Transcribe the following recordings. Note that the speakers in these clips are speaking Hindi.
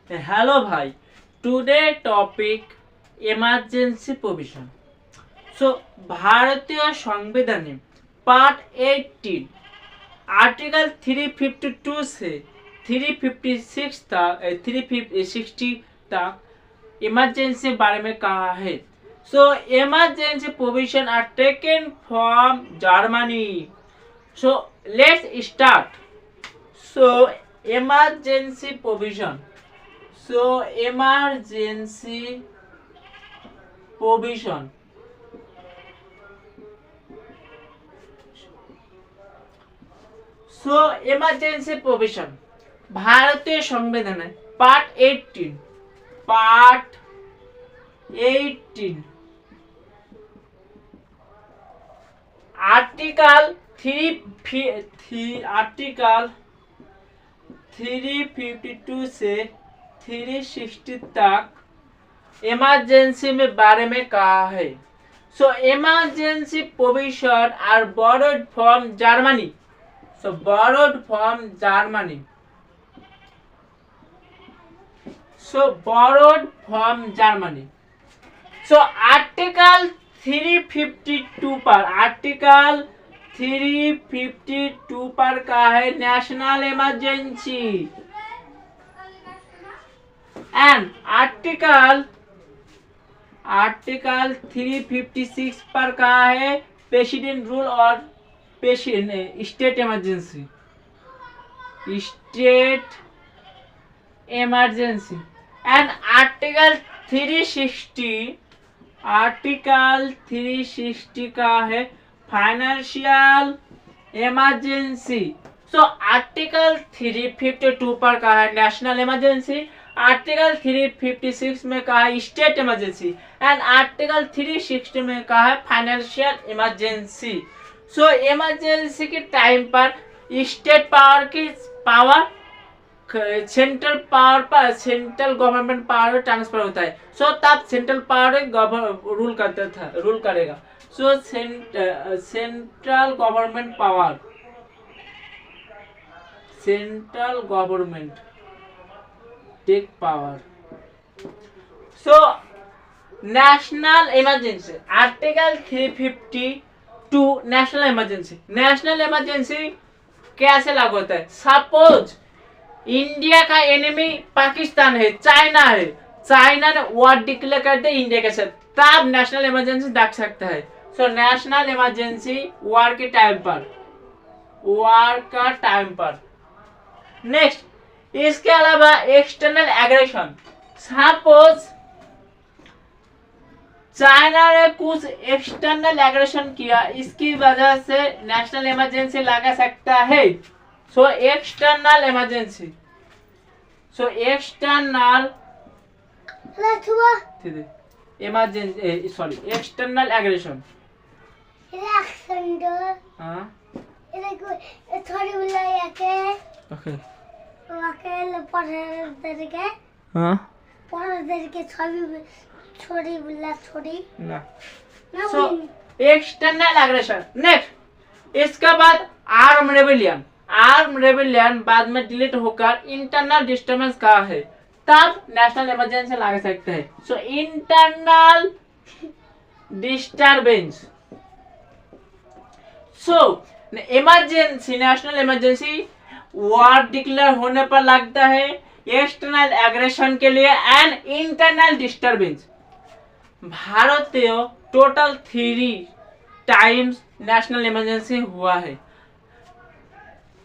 Hello, bhai. Today topic emergency provision. So, ভারতীয় সংবিধানে पार्ट 18 आर्टिकल 352 से 356 तक 360 तक इमरजेंसी बारे में कहा है. So, emergency provision are taken from Germany. So, let's start. So, emergency provision. So, emergency provision. So, emergency provision. भारतीय संविधान पार्ट 18 आर्टिकल 352 से 360 तक इमरजेंसी में बारे में कहा है. So emergency provision are borrowed from Germany. So borrowed from Germany. So article 352 पर आर्टिकल 352 पर का है नेशनल इमरजेंसी एंड आर्टिकल 356 पर का है प्रेसिडेंट रूल और स्टेट इमरजेंसी एंड आर्टिकल 360 का है फाइनेंशियल इमरजेंसी. सो आर्टिकल 352 पर का है नेशनल इमरजेंसी, आर्टिकल 356 में कहा है स्टेट इमरजेंसी एंड आर्टिकल 360 में कहा है फाइनेंशियल इमरजेंसी. सो इमरजेंसी के टाइम पर स्टेट पावर सेंट्रल पावर पर सेंट्रल गवर्नमेंट पावर ट्रांसफर होता है. सो तब सेंट्रल पावर रूल करेगा. So central government take power. So national emergency article 352 national emergency कैसे लागू होता है. सपोज इंडिया का एनिमी पाकिस्तान है, चाइना ने वॉर डिक्लेयर कर दे इंडिया के साथ, तब नेशनल इमरजेंसी डाक सकता है. सो नेशनल इमरजेंसी वॉर का टाइम पर. नेक्स्ट इसके अलावा एक्सटर्नल एग्रेशन. सपोज चाइना ने कुछ एक्सटर्नल एग्रेशन किया, इसकी वजह से नेशनल इमरजेंसी लगा सकता है. So external emergency external aggression. External aggression. Next इसके बाद आर्म रेबेलियन बाद में डिलीट होकर इंटरनल डिस्टर्बेंस का है, तब नेशनल इमरजेंसी लगा सकते हैं. So internal disturbance. So emergency national emergency war declare होने पर लगता है, एक्सटर्नल एग्रेशन के लिए एंड इंटरनल डिस्टर्बेंस. भारतीय टोटल 3 टाइम्स नेशनल इमरजेंसी हुआ है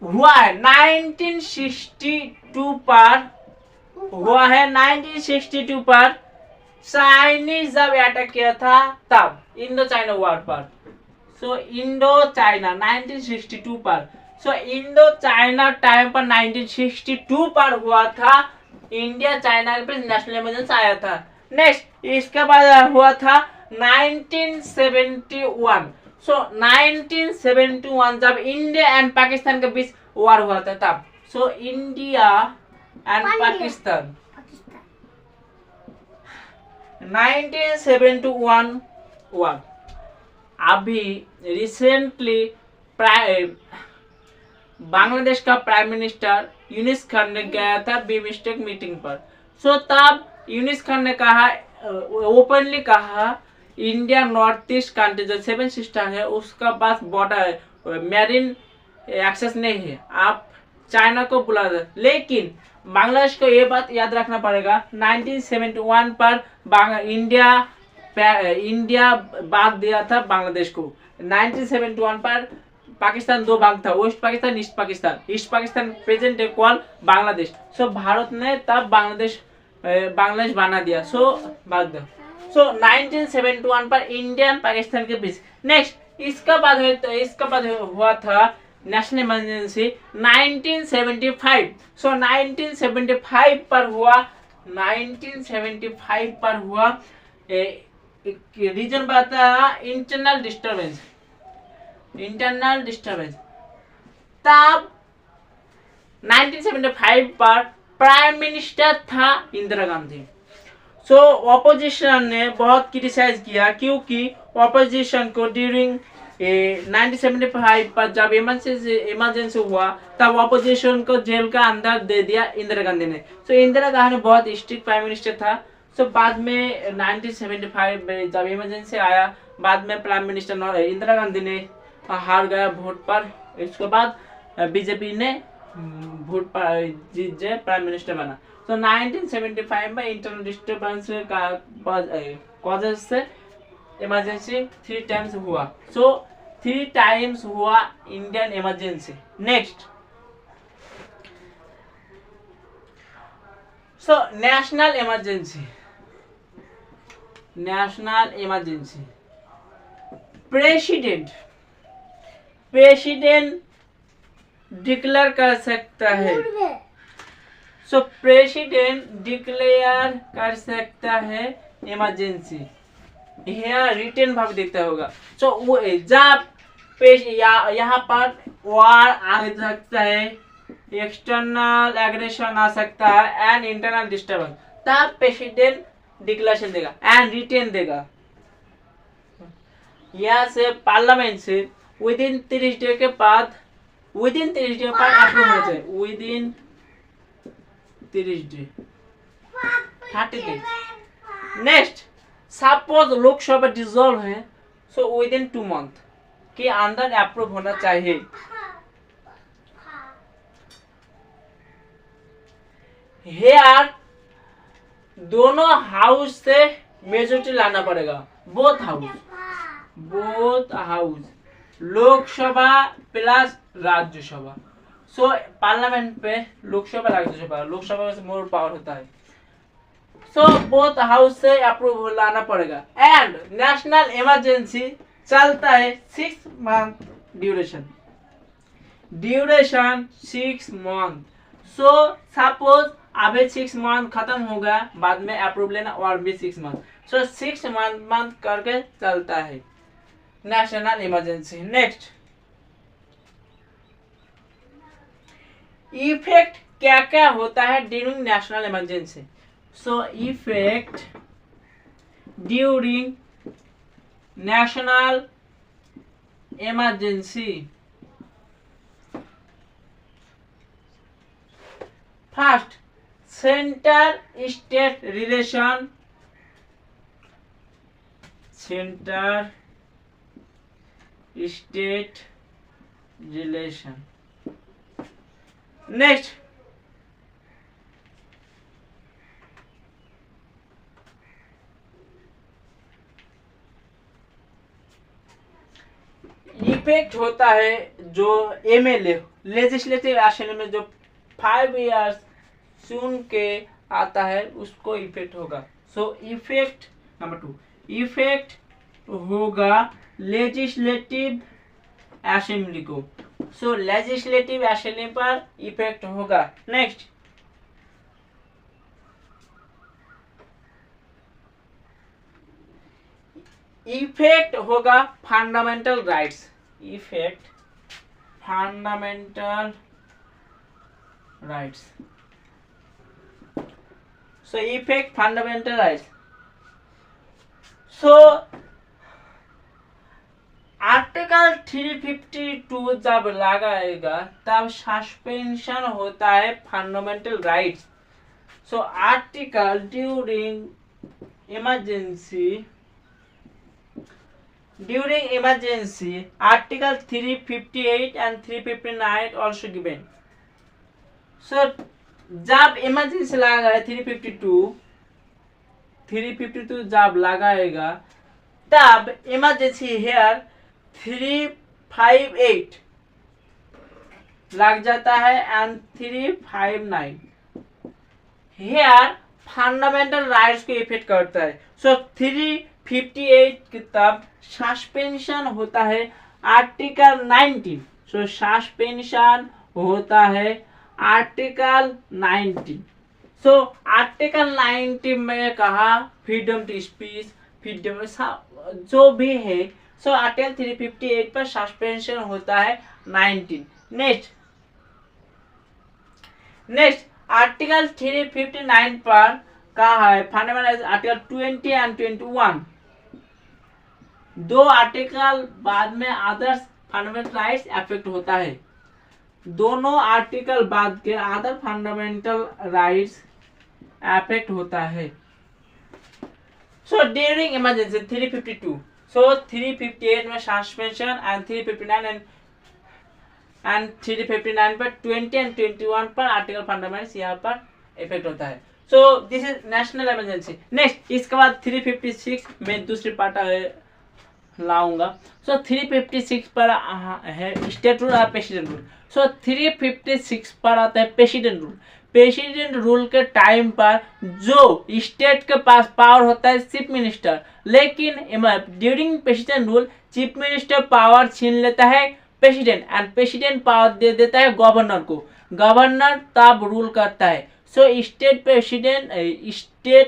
1962 पर चाइनीज जब अटैक किया था तब इंडो चाइना वॉर पर. सो इंडो चाइना 1962 पर. सो इंडो चाइना टाइम पर 1962 पर हुआ था, इंडिया चाइना पे नेशनल इमरजेंसी आया था. नेक्स्ट इसके बाद हुआ था 1971. सो 1971 जब इंडिया एंड पाकिस्तान के बीच वॉर हुआ था तब. So India and Pakistan 1971 war. अभी रिसेंटली बांग्लादेश का प्राइम मिनिस्टर यूनिस खान ने गया था बिमस्टेक मीटिंग पर. सो तब यूनिस खान ने कहा, ओपनली कहा, इंडिया नॉर्थ ईस्ट कंट्री जो 7 सिस्टर है उसका पास बॉर्डर मैरीन एक्सेस नहीं है, आप चाइना को बुला दे। लेकिन बांग्लादेश को ये बात याद रखना पड़ेगा, 1971 पर इंडिया बांट दिया था बांग्लादेश को। 1971 पर पाकिस्तान दो भाग था, west Pakistan, east Pakistan. East Pakistan present है कॉल बांग्लादेश। सो भारत ने तब बांग्लादेश बना दिया। सो भाग दो। सो 1971 पर इंडियन पाकिस्तान के बीच। नेक्स्ट इसका बाद हुआ था नेशनल इमरजेंसी 1975। सो 1975 पर हुआ रीजन बताया इंटरनल डिस्टर्बेंस। तब 1975 पर प्राइम मिनिस्टर था इंदिरा गांधी। सो ऑपोजिशन ने बहुत क्रिटिसाइज किया, क्योंकि ऑपोजिशन को ड्यूरिंग 1975 पर जब इमरजेंसी हुआ तब ऑपोजिशन को जेल का अंदर दे दिया इंदिरा गांधी ने। सो इंदिरा गांधी बहुत स्ट्रिक्ट प्राइम मिनिस्टर था। सो बाद में 1975 में जब इमरजेंसी आया, बाद में प्राइम मिनिस्टर इंदिरा गांधी ने हार गया वोट पर। इसके बाद बीजेपी ने वोट पर जीत जाए, प्राइम मिनिस्टर बना। तो 1975 में इंटरनल डिस्टर्बेंस का कॉजेज से इमरजेंसी 3 टाइम्स हुआ। सो 3 टाइम्स हुआ Indian emergency. Next so national emergency president declare कर सकता है। सो प्रेसिडेंट डिक्लेयर कर सकता है इमरजेंसी। यहाँ रिटर्न भाग देखता होगा। सो वो जब यहाँ पर वार आ सकता है, एक्सटर्नल एग्रेशन आ सकता है एंड इंटरनल डिस्टर्बेंस, तब प्रेसिडेंट डिक्लेरेशन देगा एंड रिटर्न देगा। यहाँ से पार्लियामेंट से विदिन 30 डे के बाद अप्रूव हो जाए। Within 30 day 30 days. Next suppose Lok Sabha dissolve है, सो विदिन 2 मंथ के अंदर अप्रूव होना चाहिए। हेयर दोनों हाउस से मेजोरिटी लाना पड़ेगा, both house Lok Sabha plus Rajya Sabha. So parliament पे लोकसभा लोकसभा से मोर पावर होता है। सो बोथ हाउस से अप्रूव लाना पड़ेगा। एंड नेशनल इमरजेंसी चलता है 6 month duration 6 month. So suppose अभी 6 मंथ खत्म हो गया, बाद में अप्रूव लेना और भी 6 मंथ। सो 6 मंथ करके चलता है नेशनल इमरजेंसी। नेक्स्ट इफेक्ट क्या क्या होता है during national emergency. So effect during national emergency, first centre state relation, next effect होता है जो एमएलए लेजिस्लेटिव असेंबली में जो 5 इयर्स चुन के आता है उसको इफेक्ट होगा। सो इफेक्ट नंबर 2 इफेक्ट होगा लेजिस्लेटिव असेंबली को। सो लेजिस्लेटिव असेंबली पर इफेक्ट होगा। नेक्स्ट इफेक्ट होगा fundamental rights, so effect fundamental rights. So article 352 जब लगाएगा तब सस्पेंशन होता है fundamental rights. So article during emergency article 358 and 359 also given. so जब इमरजेंसी लगा है 352 जब लगाएगा तब इमरजेंसी हेयर 358 लग जाता है एंड 359 हेयर फंडामेंटल राइट्स को इफेक्ट करता है. सो 358 की तब सस्पेंशन होता है आर्टिकल 19. सो सस्पेंशन होता है आर्टिकल 19. सो आर्टिकल 19 में कहा फ्रीडम टू स्पीच, फ्रीडम जो भी है. सो आर्टिकल 358 पर सस्पेंशन होता है 19. नेक्स्ट आर्टिकल 359 पर कहा है फंडामेंटल आर्टिकल 20 एंड 21. दो आर्टिकल बाद में अदर फंडामेंटल राइट्स अफेक्ट होता है. दोनों आर्टिकल बाद के अदर फंडामेंटल राइट्स अफेक्ट होता है. So during emergency 352. सो 358 में सस्पेंशन एंड 359 एंड 359 पर 20 एंड 21 पर आर्टिकल फंडामेंटल्स यहाँ पर इफेक्ट होता है. So this is national emergency. Next इसके बाद 356 में दूसरी पार्ट लाऊंगा. सो 356 पर है स्टेट रूल और प्रेसिडेंट रूल. सो 356 पर आता है प्रेसिडेंट रूल. प्रेसिडेंट रूल के टाइम पर जो स्टेट के पास पावर होता है चीफ मिनिस्टर, लेकिन during president rule chief minister power छीन लेता है प्रेसिडेंट एंड प्रेसिडेंट पावर दे देता है गवर्नर को. गवर्नर तब रूल करता है. सो स्टेट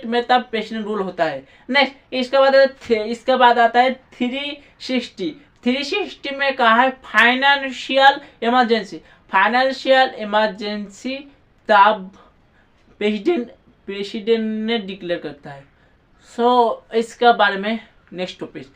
में तब प्रेसिडेंट रूल होता है. नेक्स्ट इसके बाद आता है 360 में कहा है फाइनेंशियल इमरजेंसी तब प्रेसिडेंट ने डिक्लेयर करता है. सो इसके बारे में नेक्स्ट टॉपिक.